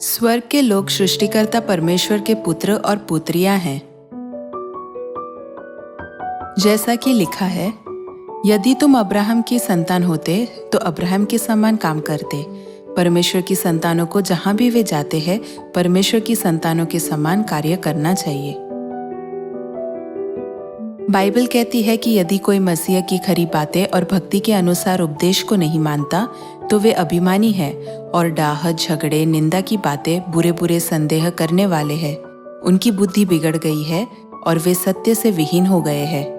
स्वर्ग के लोग सृष्टिकर्ता परमेश्वर के पुत्र और पुत्रियां हैं। जैसा कि लिखा है, यदि तुम अब्राहम की संतान होते तो अब्राहम के समान काम करते। परमेश्वर की संतानों को जहां भी वे जाते हैं, परमेश्वर की संतानों के समान कार्य करना चाहिए। बाइबल कहती है कि यदि कोई मसीह की खरी बातें और भक्ति के अनुसार उपदेश को नहीं मानता तो वे अभिमानी है और डाह, झगड़े, निंदा की बातें, बुरे बुरे संदेह करने वाले हैं। उनकी बुद्धि बिगड़ गई है और वे सत्य से विहीन हो गए हैं।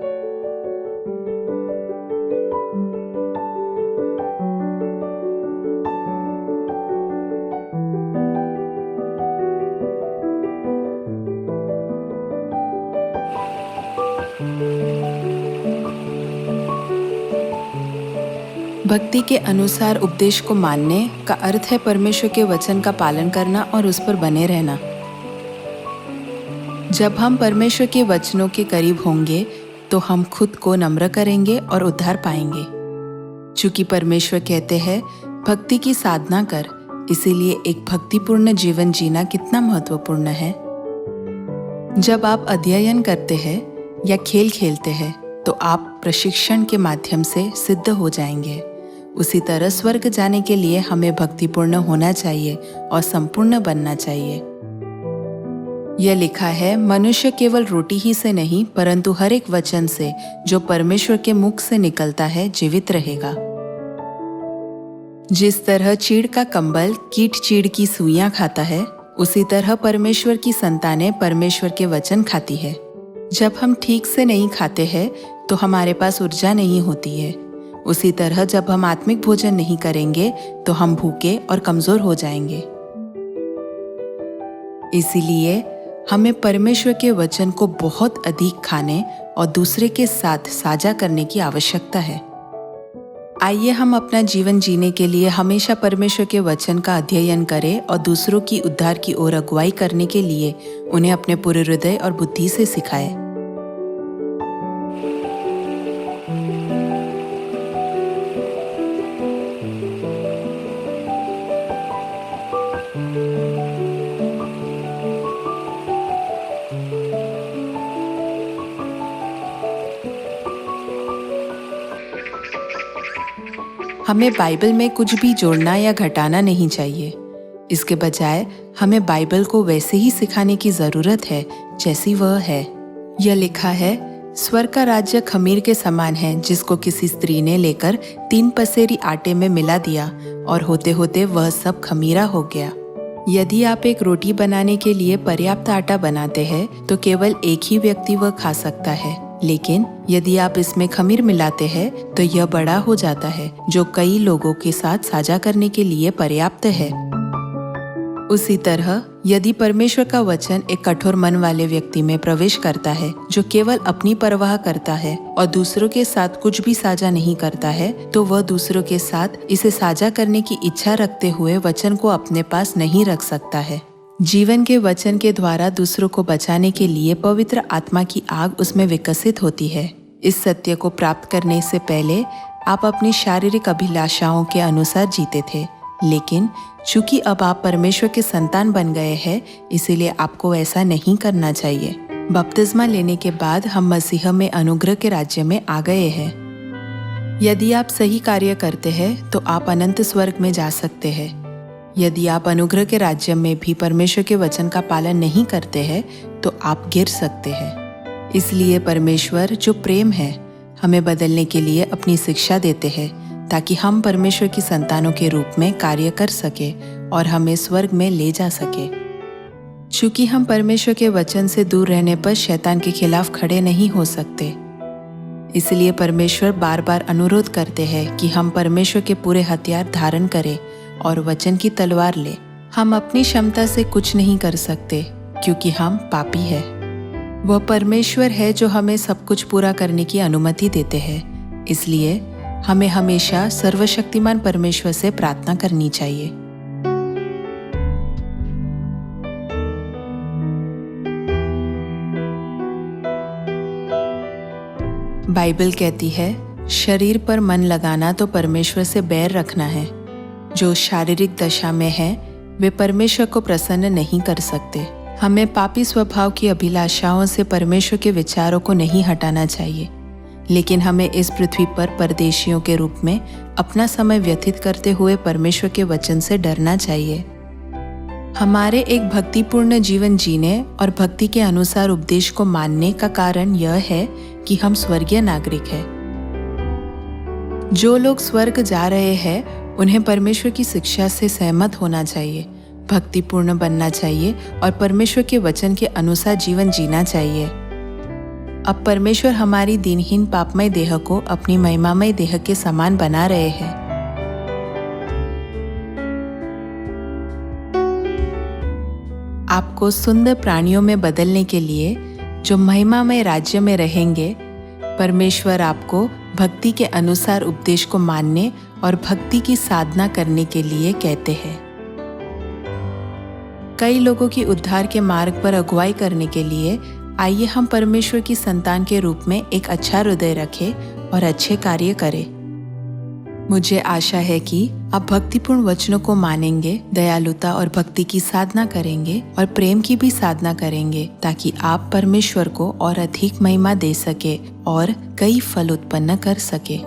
भक्ति के अनुसार उपदेश को मानने का अर्थ है परमेश्वर के वचन का पालन करना और उस पर बने रहना। जब हम परमेश्वर के वचनों के करीब होंगे तो हम खुद को नम्र करेंगे और उद्धार पाएंगे। चूंकि परमेश्वर कहते हैं भक्ति की साधना कर, इसीलिए एक भक्तिपूर्ण जीवन जीना कितना महत्वपूर्ण है। जब आप अध्ययन करते हैं या खेल खेलते हैं तो आप प्रशिक्षण के माध्यम से सिद्ध हो जाएंगे। उसी तरह स्वर्ग जाने के लिए हमें भक्तिपूर्ण होना चाहिए और संपूर्ण बनना चाहिए। यह लिखा है, मनुष्य केवल रोटी ही से नहीं परंतु हर एक वचन से जो परमेश्वर के मुख से निकलता है जीवित रहेगा। जिस तरह चीड़ का कंबल कीट चीड़ की सुइयां खाता है, उसी तरह परमेश्वर की संतानें परमेश्वर के वचन खाती है। जब हम ठीक से नहीं खाते हैं तो हमारे पास ऊर्जा नहीं होती है। उसी तरह जब हम आत्मिक भोजन नहीं करेंगे तो हम भूखे और कमजोर हो जाएंगे। इसीलिए हमें परमेश्वर के वचन को बहुत अधिक खाने और दूसरे के साथ साझा करने की आवश्यकता है। आइए हम अपना जीवन जीने के लिए हमेशा परमेश्वर के वचन का अध्ययन करें और दूसरों की उद्धार की ओर अगुवाई करने के लिए उन्हें अपने पूरे हृदय और बुद्धि से सिखाएं। हमें बाइबल में कुछ भी जोड़ना या घटाना नहीं चाहिए। इसके बजाय हमें बाइबल को वैसे ही सिखाने की जरूरत है जैसी वह है। यह लिखा है, स्वर्ग का राज्य खमीर के समान है जिसको किसी स्त्री ने लेकर 3 पसेरी आटे में मिला दिया और होते होते वह सब खमीरा हो गया। यदि आप एक रोटी बनाने के लिए पर्याप्त आटा बनाते हैं तो केवल एक ही व्यक्ति वह खा सकता है, लेकिन यदि आप इसमें खमीर मिलाते हैं तो यह बड़ा हो जाता है जो कई लोगों के साथ साझा करने के लिए पर्याप्त है। उसी तरह यदि परमेश्वर का वचन एक कठोर मन वाले व्यक्ति में प्रवेश करता है जो केवल अपनी परवाह करता है और दूसरों के साथ कुछ भी साझा नहीं करता है, तो वह दूसरों के साथ इसे साझा करने की इच्छा रखते हुए वचन को अपने पास नहीं रख सकता है। जीवन के वचन के द्वारा दूसरों को बचाने के लिए पवित्र आत्मा की आग उसमें विकसित होती है। इस सत्य को प्राप्त करने से पहले आप अपनी शारीरिक अभिलाषाओं के अनुसार जीते थे, लेकिन चूंकि अब आप परमेश्वर के संतान बन गए हैं, इसीलिए आपको ऐसा नहीं करना चाहिए। बपतिस्मा लेने के बाद हम मसीह में अनुग्रह के राज्य में आ गए हैं। यदि आप सही कार्य करते हैं तो आप अनंत स्वर्ग में जा सकते हैं। यदि आप अनुग्रह के राज्य में भी परमेश्वर के वचन का पालन नहीं करते हैं तो आप गिर सकते हैं। इसलिए परमेश्वर जो प्रेम है हमें बदलने के लिए अपनी शिक्षा देते हैं ताकि हम परमेश्वर की संतानों के रूप में कार्य कर सके और हमें स्वर्ग में ले जा सके। चूंकि हम परमेश्वर के वचन से दूर रहने पर शैतान के खिलाफ खड़े नहीं हो सकते, इसलिए परमेश्वर बार बार अनुरोध करते हैं कि हम परमेश्वर के पूरे हथियार धारण करें और वचन की तलवार ले। हम अपनी क्षमता से कुछ नहीं कर सकते क्योंकि हम पापी हैं। वह परमेश्वर है जो हमें सब कुछ पूरा करने की अनुमति देते हैं। इसलिए हमें हमेशा सर्वशक्तिमान परमेश्वर से प्रार्थना करनी चाहिए। बाइबल कहती है, शरीर पर मन लगाना तो परमेश्वर से बैर रखना है। जो शारीरिक दशा में है वे परमेश्वर को प्रसन्न नहीं कर सकते। हमें पापी स्वभाव की अभिलाषाओं से परमेश्वर के विचारों को नहीं हटाना चाहिए, लेकिन हमें इस पृथ्वी पर परदेशियों के रूप में अपना समय व्यतीत करते हुए परमेश्वर के वचन से डरना चाहिए। हमारे एक भक्तिपूर्ण जीवन जीने और भक्ति के अनुसार उपदेश को मानने का कारण यह है कि हम स्वर्गीय नागरिक हैं। जो लोग स्वर्ग जा रहे हैं उन्हें परमेश्वर की शिक्षा से सहमत होना चाहिए, भक्तिपूर्ण बनना चाहिए और परमेश्वर के वचन के अनुसार जीवन जीना चाहिए। अब परमेश्वर हमारी दीनहीन पापमय देह को अपनी महिमामय देह के समान बना रहे हैं। आपको सुंदर प्राणियों में बदलने के लिए जो महिमामय राज्य में रहेंगे, परमेश्वर आपको भक्ति के अनुसार उपदेश को मानने और भक्ति की साधना करने के लिए कहते हैं। कई लोगों की उद्धार के मार्ग पर अगुवाई करने के लिए आइए हम परमेश्वर की संतान के रूप में एक अच्छा हृदय रखें और अच्छे कार्य करें। मुझे आशा है कि आप भक्तिपूर्ण वचनों को मानेंगे, दयालुता और भक्ति की साधना करेंगे और प्रेम की भी साधना करेंगे, ताकि आप परमेश्वर को और अधिक महिमा दे सके और कई फल उत्पन्न कर सके।